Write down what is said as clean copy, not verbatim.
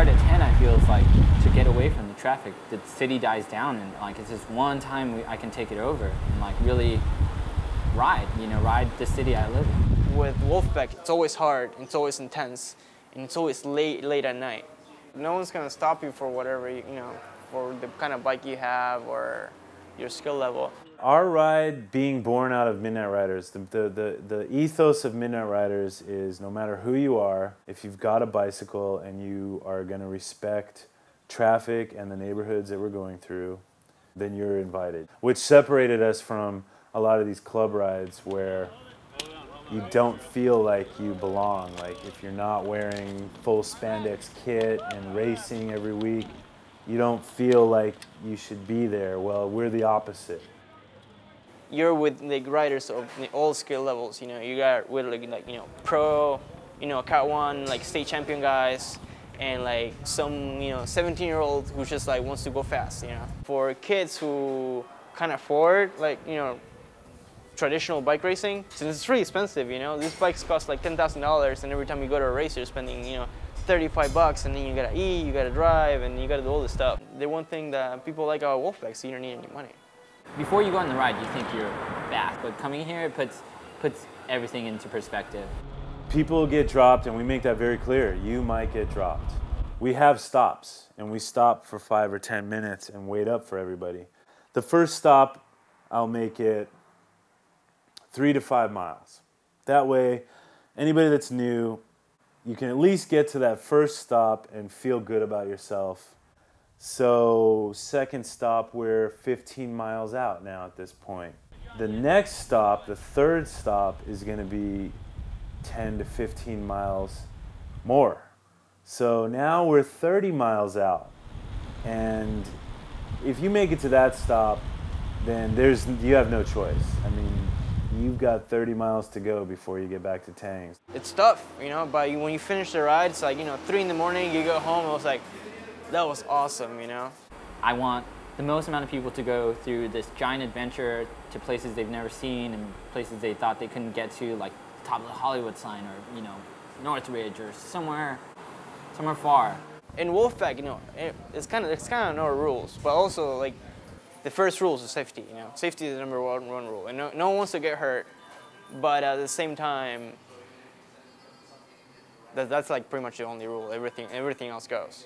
start at 10, I feel, is like to get away from the traffic. The city dies down, and like it's just one time I can take it over and like really ride the city I live in. With Wolfpack, it's always hard, it's always intense, and it's always late at night. No one's gonna stop you for whatever, for the kind of bike you have or your skill level. Our ride, being born out of Midnight Riders, the ethos of Midnight Riders is no matter who you are, if you've got a bicycle and you are going to respect traffic and the neighborhoods that we're going through, then you're invited. Which separated us from a lot of these club rides where you don't feel like you belong. Like if you're not wearing full spandex kit and racing every week, you don't feel like you should be there. Well, we're the opposite. You're with like riders of all skill levels. You got with like pro, Cat 1 like state champion guys, and like some 17-year-old who just like wants to go fast. For kids who can't afford like traditional bike racing, since it's really expensive. These bikes cost like $10,000, and every time you go to a race, you're spending $35, and then you gotta eat, you gotta drive, and you gotta do all this stuff. The one thing that people like about Wolfpack is you don't need any money. Before you go on the ride, you think you're back, but coming here, it puts everything into perspective. People get dropped, and we make that very clear. You might get dropped. We have stops, and we stop for 5 or 10 minutes and wait up for everybody. The first stop, I'll make it 3 to 5 miles. That way, anybody that's new, you can at least get to that first stop and feel good about yourself. So second stop, we're 15 miles out now at this point. The next stop, the third stop, is going to be 10 to 15 miles more. So now we're 30 miles out. And if you make it to that stop, then you have no choice. I mean, you've got 30 miles to go before you get back to Tangs. It's tough, but when you finish the ride, it's like, 3 in the morning, you go home, it was like, that was awesome, I want the most amount of people to go through this giant adventure to places they've never seen and places they thought they couldn't get to, like the top of the Hollywood sign or, Northridge or somewhere far. In Wolfpack, it's kind of no rules, but also like the first rule is safety. Safety is the number one rule, and no one wants to get hurt, but at the same time, that's like pretty much the only rule. Everything else goes.